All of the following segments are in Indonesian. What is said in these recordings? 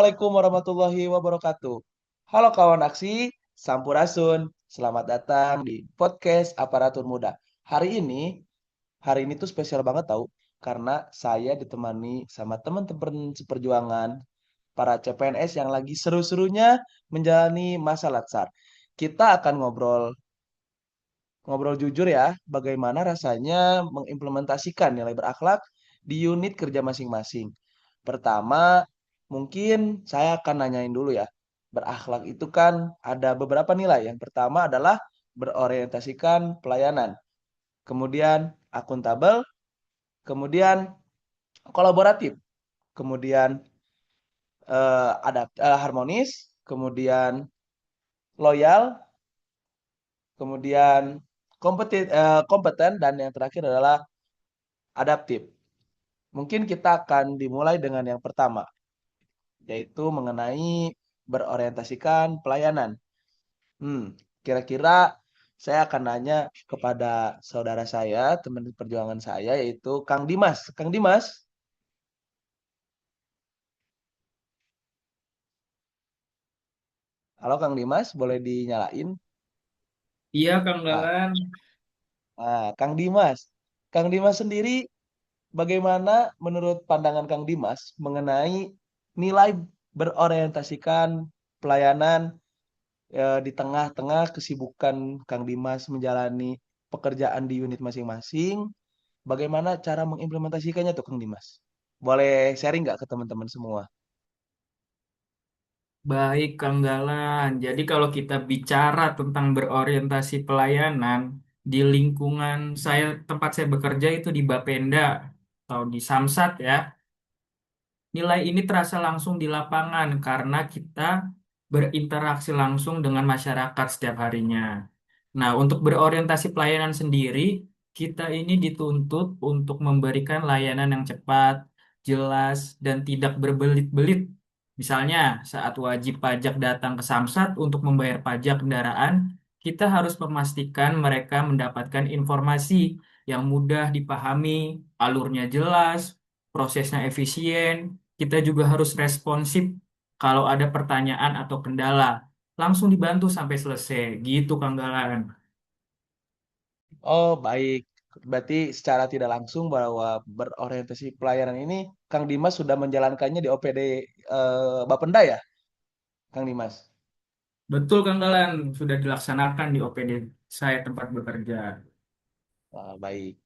Assalamualaikum warahmatullahi wabarakatuh. Halo kawan aksi, Sampurasun. Selamat datang di podcast Aparatur Muda. Hari ini, hari ini tuh spesial banget tau, karena saya ditemani sama teman-teman seperjuangan para CPNS yang lagi seru-serunya menjalani masa latsar. Kita akan ngobrol ngobrol jujur ya, bagaimana rasanya mengimplementasikan nilai berakhlak di unit kerja masing-masing. Pertama, mungkin saya akan nanyain dulu ya. Berakhlak itu kan ada beberapa nilai. Yang pertama adalah berorientasikan pelayanan, kemudian akuntabel, kemudian kolaboratif, kemudian harmonis, kemudian loyal, kemudian kompeten, dan yang terakhir adalah adaptif. Mungkin kita akan dimulai dengan yang pertama, yaitu mengenai berorientasikan pelayanan. Hmm, Kira-kira saya akan nanya kepada saudara saya, teman perjuangan saya, yaitu Kang Dimas. Kang Dimas, halo Kang Dimas, boleh dinyalain? Iya, Kang Nah, Dalan. Kang Dimas, Kang Dimas sendiri, bagaimana menurut pandangan Kang Dimas mengenai nilai berorientasikan pelayanan di tengah-tengah kesibukan Kang Dimas menjalani pekerjaan di unit masing-masing, bagaimana cara mengimplementasikannya tuh Kang Dimas? Boleh sharing nggak ke teman-teman semua? Baik, Kang Dalan. Jadi kalau kita bicara tentang berorientasi pelayanan di lingkungan saya, tempat saya bekerja itu di Bapenda atau di Samsat ya. Nilai ini terasa langsung di lapangan karena kita berinteraksi langsung dengan masyarakat setiap harinya. Nah, untuk berorientasi pelayanan sendiri, kita ini dituntut untuk memberikan layanan yang cepat, jelas, dan tidak berbelit-belit. Misalnya, saat wajib pajak datang ke Samsat untuk membayar pajak kendaraan, kita harus memastikan mereka mendapatkan informasi yang mudah dipahami, alurnya jelas, prosesnya efisien. Kita juga harus responsif kalau ada pertanyaan atau kendala. Langsung dibantu sampai selesai. Gitu, Kang Galan. Oh, baik. Berarti secara tidak langsung bahwa berorientasi pelayanan ini Kang Dimas sudah menjalankannya di OPD Bapenda ya, Kang Dimas? Betul, Kang Galan. Sudah dilaksanakan di OPD saya tempat bekerja. Baik.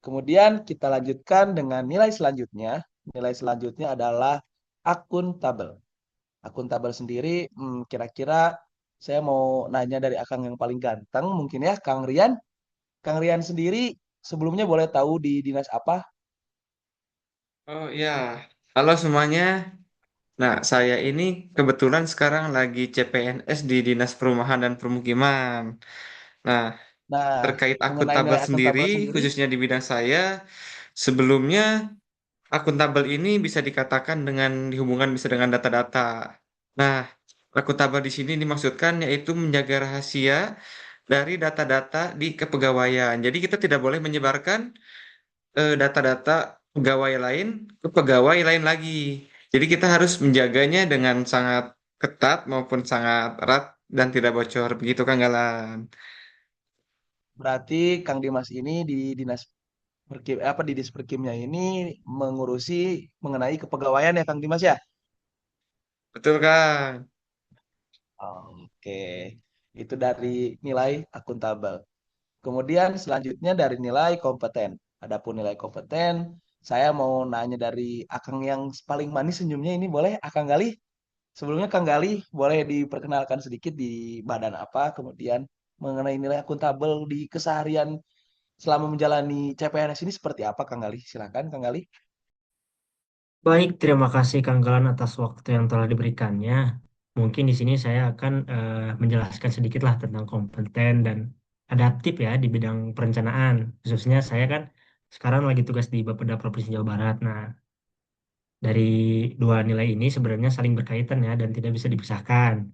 Kemudian kita lanjutkan dengan nilai selanjutnya. Nilai selanjutnya adalah akuntabel. Akuntabel sendiri, kira-kira saya mau nanya dari Akang yang paling ganteng, mungkin ya, Kang Rian. Kang Rian sendiri sebelumnya boleh tahu di dinas apa? Oh ya, halo semuanya. Nah, saya ini kebetulan sekarang lagi CPNS di Dinas Perumahan dan Permukiman. Nah, Nah, terkait mengenai akuntabel nilai sendiri, akuntabel sendiri, khususnya di bidang saya, sebelumnya akuntabel ini bisa dikatakan dengan dihubungkan bisa dengan data-data. Nah, akuntabel di sini dimaksudkan yaitu menjaga rahasia dari data-data di kepegawaian. Jadi kita tidak boleh menyebarkan data-data pegawai lain ke pegawai lain lagi. Jadi kita harus menjaganya dengan sangat ketat maupun sangat erat dan tidak bocor. Begitu Kang Galan. berarti Kang Dimas ini di dinas di Disperkimnya ini mengurusi mengenai kepegawaian ya Kang Dimas ya? Betul Kang. Oke, itu dari nilai akuntabel. Kemudian selanjutnya dari nilai kompeten. Adapun nilai kompeten, saya mau nanya dari Akang yang paling manis senyumnya ini boleh Akang Galih? Sebelumnya Kang Galih boleh diperkenalkan sedikit di badan apa, kemudian mengenai nilai akuntabel di keseharian selama menjalani CPNS ini seperti apa Kang Galih? Silakan Kang Galih. Baik, terima kasih Kang Galan atas waktu yang telah diberikannya. Mungkin di sini saya akan menjelaskan sedikit lah tentang kompeten dan adaptif ya di bidang perencanaan. Khususnya saya kan sekarang lagi tugas di Bapeda Provinsi Jawa Barat. Nah, dari dua nilai ini sebenarnya saling berkaitan ya dan tidak bisa dipisahkan.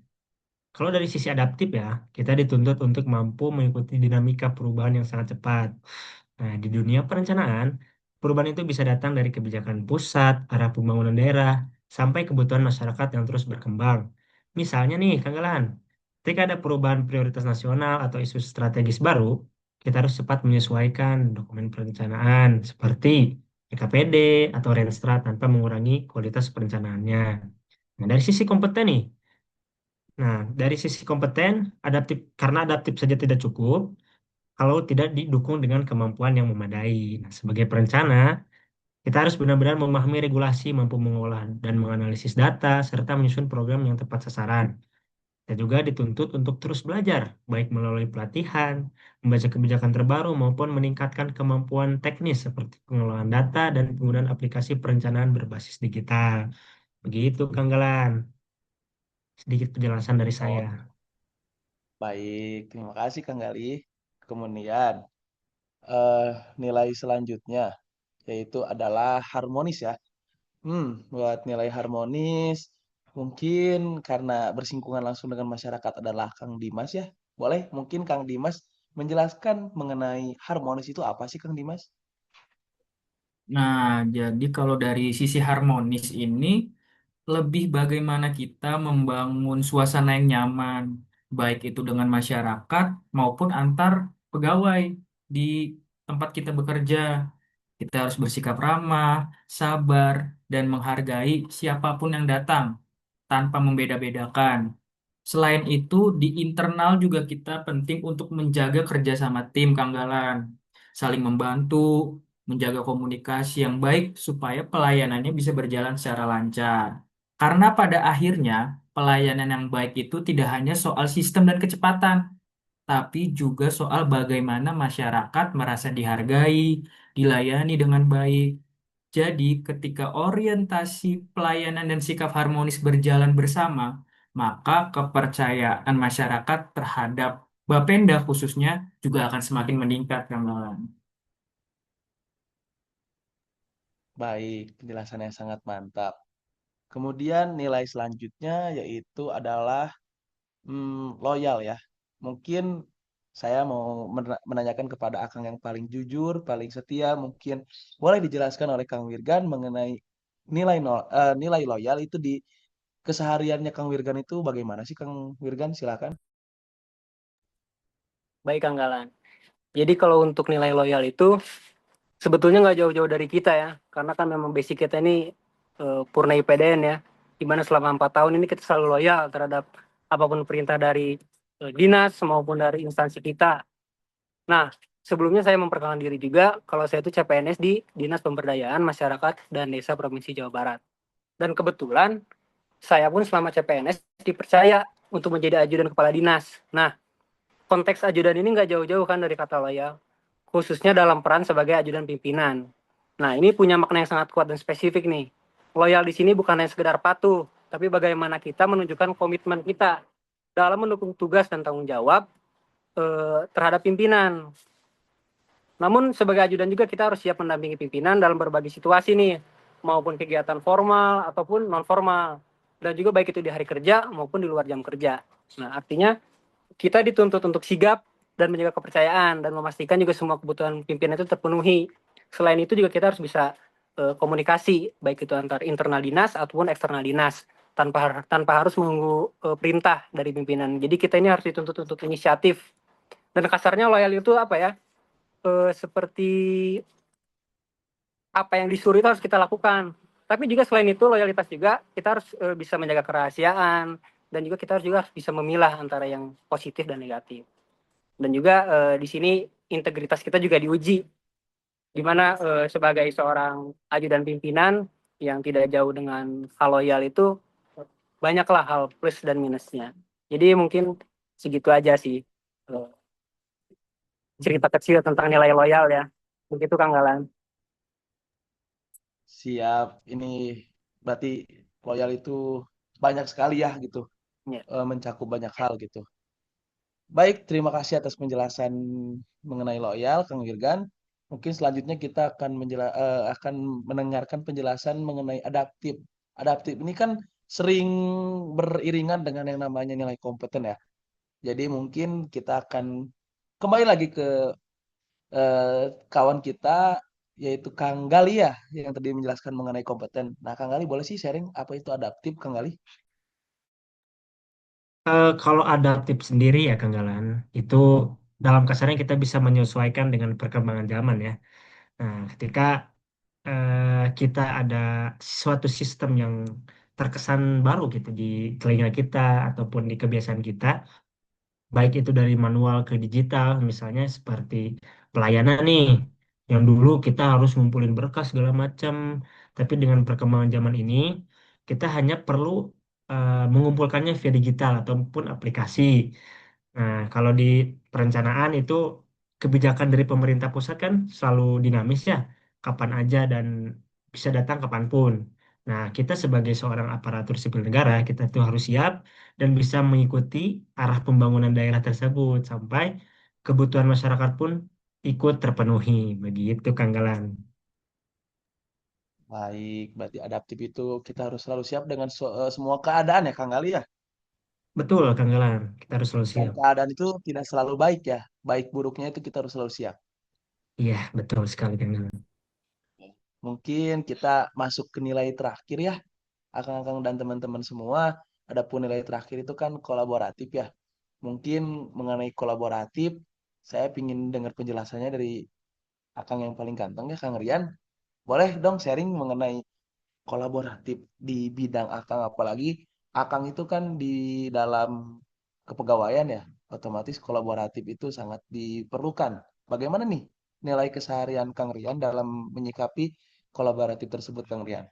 Kalau dari sisi adaptif ya, kita dituntut untuk mampu mengikuti dinamika perubahan yang sangat cepat. Nah, di dunia perencanaan, perubahan itu bisa datang dari kebijakan pusat, arah pembangunan daerah, sampai kebutuhan masyarakat yang terus berkembang. Misalnya nih, Kang Galan, ketika ada perubahan prioritas nasional atau isu strategis baru, kita harus cepat menyesuaikan dokumen perencanaan seperti PKPD atau Renstra tanpa mengurangi kualitas perencanaannya. Nah, dari sisi kompeten nih, dari sisi kompeten, karena adaptif saja tidak cukup kalau tidak didukung dengan kemampuan yang memadai. Nah, sebagai perencana, kita harus benar-benar memahami regulasi, mampu mengolah dan menganalisis data, serta menyusun program yang tepat sasaran. Kita juga dituntut untuk terus belajar, baik melalui pelatihan, membaca kebijakan terbaru, maupun meningkatkan kemampuan teknis seperti pengelolaan data dan penggunaan aplikasi perencanaan berbasis digital. Begitu, Kang Galan. Sedikit penjelasan dari Oh, saya. baik. Terima kasih Kang Galih. Kemudian, eh, nilai selanjutnya yaitu adalah harmonis ya. Buat nilai harmonis, mungkin karena bersinggungan langsung dengan masyarakat adalah Kang Dimas ya. Boleh mungkin Kang Dimas menjelaskan mengenai harmonis itu apa sih Kang Dimas? Nah, jadi kalau dari sisi harmonis ini, lebih bagaimana kita membangun suasana yang nyaman, baik itu dengan masyarakat maupun antar pegawai di tempat kita bekerja. Kita harus bersikap ramah, sabar, dan menghargai siapapun yang datang tanpa membeda-bedakan. Selain itu, di internal juga kita penting untuk menjaga kerjasama tim, Kang Galan. Saling membantu, menjaga komunikasi yang baik supaya pelayanannya bisa berjalan secara lancar. Karena pada akhirnya, pelayanan yang baik itu tidak hanya soal sistem dan kecepatan, tapi juga soal bagaimana masyarakat merasa dihargai, dilayani dengan baik. Jadi, ketika orientasi pelayanan dan sikap harmonis berjalan bersama, maka kepercayaan masyarakat terhadap Bapenda khususnya juga akan semakin meningkat, Kang Malan. Baik, penjelasannya sangat mantap. Kemudian nilai selanjutnya yaitu adalah loyal ya. Mungkin saya mau menanyakan kepada Akang yang paling jujur, paling setia, mungkin boleh dijelaskan oleh Kang Wirgan mengenai nilai loyal itu di kesehariannya Kang Wirgan itu bagaimana sih Kang Wirgan? Silakan. Baik, Kang Galan. Jadi kalau untuk nilai loyal itu sebetulnya nggak jauh-jauh dari kita ya, karena kan memang basic kita ini Purna IPDN ya, di mana selama 4 tahun ini kita selalu loyal terhadap apapun perintah dari dinas maupun dari instansi kita. Nah, sebelumnya saya memperkenalkan diri juga, kalau saya itu CPNS di Dinas Pemberdayaan Masyarakat dan Desa Provinsi Jawa Barat. Dan kebetulan saya pun selama CPNS dipercaya untuk menjadi ajudan kepala dinas. Nah, konteks ajudan ini nggak jauh-jauh kan dari kata loyal, khususnya dalam peran sebagai ajudan pimpinan. Nah, ini punya makna yang sangat kuat dan spesifik nih. Loyal di sini bukan hanya sekedar patuh, tapi bagaimana kita menunjukkan komitmen kita dalam mendukung tugas dan tanggung jawab terhadap pimpinan. Namun sebagai ajudan juga kita harus siap mendampingi pimpinan dalam berbagai situasi nih, maupun kegiatan formal ataupun non formal. Dan juga baik itu di hari kerja maupun di luar jam kerja. Nah, artinya kita dituntut untuk sigap dan menjaga kepercayaan dan memastikan juga semua kebutuhan pimpinan itu terpenuhi. Selain itu juga kita harus bisa komunikasi baik itu antar internal dinas ataupun eksternal dinas tanpa harus menunggu perintah dari pimpinan. Jadi kita ini harus dituntut untuk inisiatif. Dan kasarnya loyal itu apa ya? Seperti apa yang disuruh itu harus kita lakukan. Tapi juga selain itu loyalitas juga kita harus bisa menjaga kerahasiaan dan juga kita harus bisa memilah antara yang positif dan negatif. Dan juga di sini integritas kita juga diuji, di mana sebagai seorang ajudan pimpinan yang tidak jauh dengan hal loyal itu banyaklah hal plus dan minusnya. Jadi mungkin segitu aja sih cerita kecil tentang nilai loyal ya. Begitu Kang Galan. Siap. Ini berarti loyal itu banyak sekali ya gitu, Ya. mencakup banyak hal gitu. Baik, terima kasih atas penjelasan mengenai loyal, Kang Wirgan. Mungkin selanjutnya kita akan mendengarkan penjelasan mengenai adaptif. Adaptif ini kan sering beriringan dengan yang namanya nilai kompeten ya. Jadi mungkin kita akan kembali lagi ke kawan kita yaitu Kang Gali ya yang tadi menjelaskan mengenai kompeten. Nah, Kang Gali boleh sih sharing apa itu adaptif, Kang Gali? Kalau adaptif sendiri ya Kang Galan, itu dalam kasarnya kita bisa menyesuaikan dengan perkembangan zaman ya. Nah, ketika kita ada suatu sistem yang terkesan baru gitu di telinga kita ataupun di kebiasaan kita, baik itu dari manual ke digital, misalnya seperti pelayanan nih, yang dulu kita harus ngumpulin berkas segala macam, tapi dengan perkembangan zaman ini, kita hanya perlu mengumpulkannya via digital ataupun aplikasi. Nah, kalau di perencanaan itu kebijakan dari pemerintah pusat kan selalu dinamis ya, kapan aja dan bisa datang kapanpun. Nah, kita sebagai seorang aparatur sipil negara, kita tuh harus siap dan bisa mengikuti arah pembangunan daerah tersebut sampai kebutuhan masyarakat pun ikut terpenuhi. Begitu, Kang Galan. Baik, berarti adaptif itu kita harus selalu siap dengan semua keadaan ya, Kang Gali ya. Betul, Kang Galan. Kita harus selalu Dan siap. keadaan itu tidak selalu baik ya. Baik buruknya itu kita harus selalu siap. Iya, betul sekali, Kang Galan. Mungkin kita masuk ke nilai terakhir ya, Akang-akang dan teman-teman semua. Adapun nilai terakhir itu kan kolaboratif ya. Mungkin mengenai kolaboratif, saya ingin dengar penjelasannya dari Akang yang paling ganteng ya, Kang Rian. Boleh dong sharing mengenai kolaboratif di bidang Akang, apalagi Akang itu kan di dalam kepegawaian ya, otomatis kolaboratif itu sangat diperlukan. Bagaimana nih nilai keseharian Kang Rian dalam menyikapi kolaboratif tersebut, Kang Rian?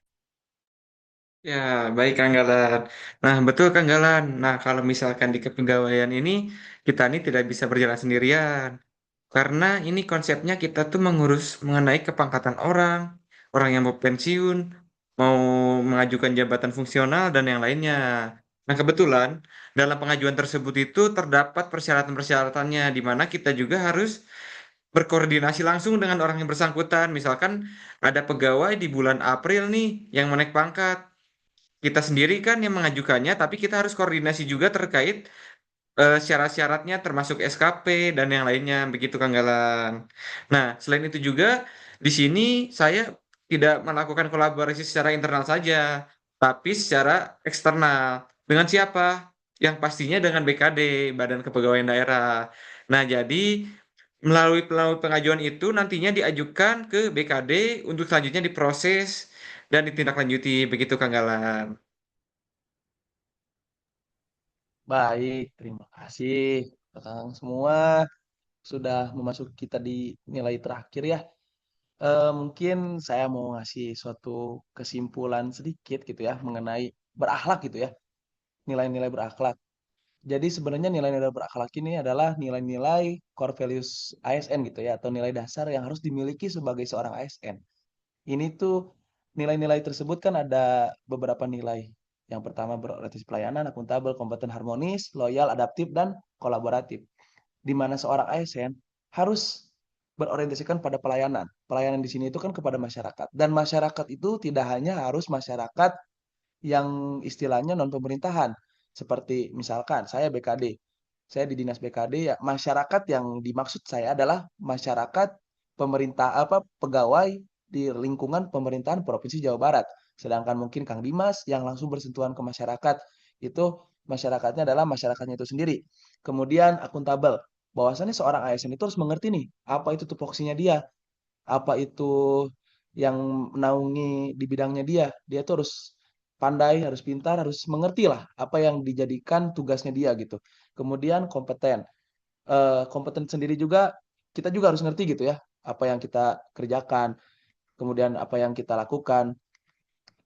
Ya, baik Kang Galan. Nah, betul Kang Galan. Nah, kalau misalkan di kepegawaian ini, kita ini tidak bisa berjalan sendirian. Karena ini konsepnya kita tuh mengurus mengenai kepangkatan orang, orang yang mau pensiun, mau mengajukan jabatan fungsional, dan yang lainnya. Nah, kebetulan dalam pengajuan tersebut itu terdapat persyaratan-persyaratannya, di mana kita juga harus berkoordinasi langsung dengan orang yang bersangkutan. Misalkan ada pegawai di bulan April nih yang mau naik pangkat. Kita sendiri kan yang mengajukannya, tapi kita harus koordinasi juga terkait syarat-syaratnya termasuk SKP dan yang lainnya begitu Kang Galang. Nah, selain itu juga di sini saya tidak melakukan kolaborasi secara internal saja, tapi secara eksternal. Dengan siapa? Yang pastinya dengan BKD, Badan Kepegawaian Daerah. Nah, jadi melalui pengajuan itu nantinya diajukan ke BKD untuk selanjutnya diproses dan ditindaklanjuti begitu Kang Galang. Baik, terima kasih Kang semua sudah memasuki kita di nilai terakhir ya. Mungkin saya mau ngasih suatu kesimpulan sedikit gitu ya mengenai berakhlak gitu ya, nilai-nilai berakhlak. Jadi sebenarnya nilai-nilai berakhlak ini adalah nilai-nilai core values ASN gitu ya, atau nilai dasar yang harus dimiliki sebagai seorang ASN. Ini tuh nilai-nilai tersebut kan ada beberapa nilai. Yang pertama berorientasi pelayanan, akuntabel, kompeten, harmonis, loyal, adaptif, dan kolaboratif. Di mana seorang ASN harus berorientasikan pada pelayanan. Pelayanan di sini itu kan kepada masyarakat. Dan masyarakat itu tidak hanya harus masyarakat yang istilahnya non pemerintahan. Seperti misalkan saya BKD, saya di dinas BKD ya, masyarakat yang dimaksud saya adalah masyarakat pemerintah apa pegawai di lingkungan pemerintahan Provinsi Jawa Barat. Sedangkan mungkin Kang Dimas yang langsung bersentuhan ke masyarakat itu masyarakatnya adalah masyarakatnya itu sendiri. Kemudian akuntabel. Bahwasannya seorang ASN itu harus mengerti nih apa itu tupoksinya dia, apa itu yang menaungi di bidangnya dia. Dia tuh harus pandai, harus pintar, harus mengerti lah apa yang dijadikan tugasnya dia gitu. Kemudian kompeten. Kompeten sendiri juga kita juga harus ngerti gitu ya apa yang kita kerjakan, kemudian apa yang kita lakukan.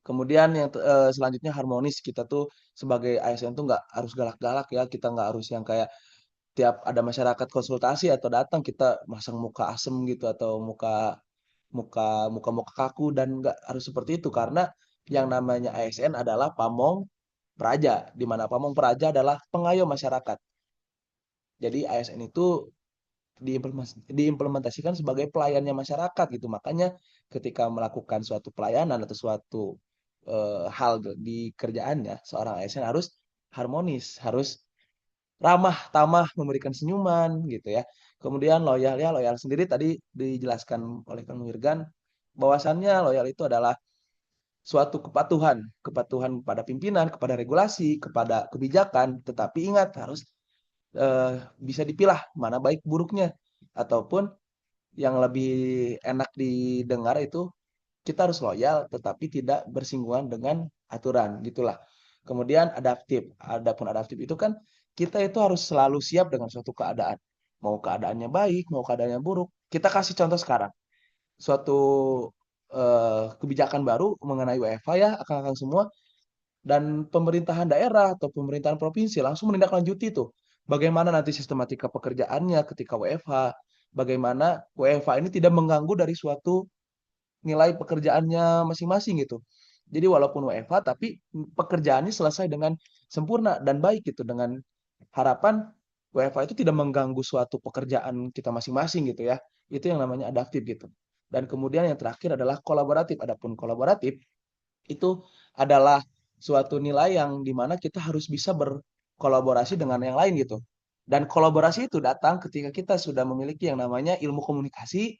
Kemudian yang selanjutnya harmonis. Kita tuh sebagai ASN tuh nggak harus galak-galak ya. Kita nggak harus yang kayak tiap ada masyarakat konsultasi atau datang kita masang muka asem gitu atau muka muka muka-muka kaku dan nggak harus seperti itu karena yang namanya ASN adalah pamong praja, di mana pamong praja adalah pengayom masyarakat. Jadi ASN itu diimplementasikan sebagai pelayannya masyarakat gitu. Makanya ketika melakukan suatu pelayanan atau suatu hal di kerjaannya, seorang ASN harus harmonis, harus ramah, tamah, memberikan senyuman gitu ya. Kemudian loyal ya, loyal sendiri tadi dijelaskan oleh Kang Wirgan bahwasannya loyal itu adalah suatu kepatuhan kepada pimpinan, kepada regulasi, kepada kebijakan, tetapi ingat harus bisa dipilah mana baik buruknya, ataupun yang lebih enak didengar itu kita harus loyal tetapi tidak bersinggungan dengan aturan gitulah. Kemudian adaptif. Adapun adaptif itu kan kita itu harus selalu siap dengan suatu keadaan. Mau keadaannya baik, mau keadaannya buruk. Kita kasih contoh sekarang. Suatu kebijakan baru mengenai WFH ya, akang-akang semua, dan pemerintahan daerah atau pemerintahan provinsi langsung menindaklanjuti itu. Bagaimana nanti sistematika pekerjaannya ketika WFH, bagaimana WFH ini tidak mengganggu dari suatu nilai pekerjaannya masing-masing gitu. Jadi walaupun WFH tapi pekerjaannya selesai dengan sempurna dan baik gitu, dengan harapan WFH itu tidak mengganggu suatu pekerjaan kita masing-masing gitu ya. Itu yang namanya adaptif gitu. Dan kemudian yang terakhir adalah kolaboratif. Adapun kolaboratif itu adalah suatu nilai yang dimana kita harus bisa berkolaborasi dengan yang lain gitu. Dan kolaborasi itu datang ketika kita sudah memiliki yang namanya ilmu komunikasi,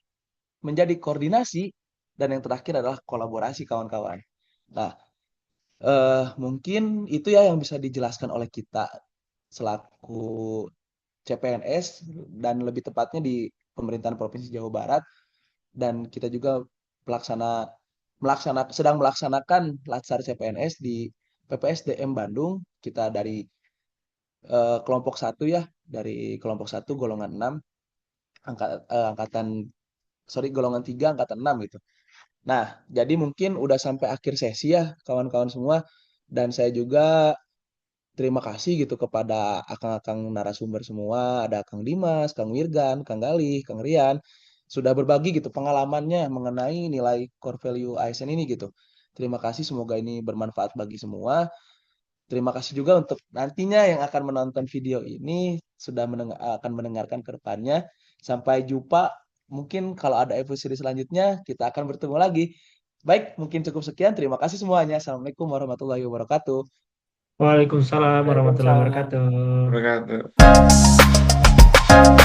menjadi koordinasi, dan yang terakhir adalah kolaborasi kawan-kawan. Nah, mungkin itu ya yang bisa dijelaskan oleh kita selaku CPNS dan lebih tepatnya di pemerintahan Provinsi Jawa Barat, dan kita juga sedang melaksanakan Latsar CPNS di PPSDM Bandung. Kita dari kelompok 1 ya, dari kelompok 1 golongan 6 golongan 3 angkatan 6 gitu. Nah, jadi mungkin udah sampai akhir sesi ya kawan-kawan semua, dan saya juga terima kasih gitu kepada akang-akang narasumber semua, ada Kang Dimas, Kang Wirgan, Kang Galih, Kang Rian, sudah berbagi gitu pengalamannya mengenai nilai core value ASN ini gitu. Terima kasih, semoga ini bermanfaat bagi semua. Terima kasih juga untuk nantinya yang akan menonton video ini, sudah akan mendengarkan ke depannya. Sampai jumpa, mungkin kalau ada episode selanjutnya kita akan bertemu lagi. Baik, mungkin cukup sekian. Terima kasih semuanya. Assalamualaikum warahmatullahi wabarakatuh. Waalaikumsalam warahmatullahi Waalaikumsalam. wabarakatuh. Wabarakatuh.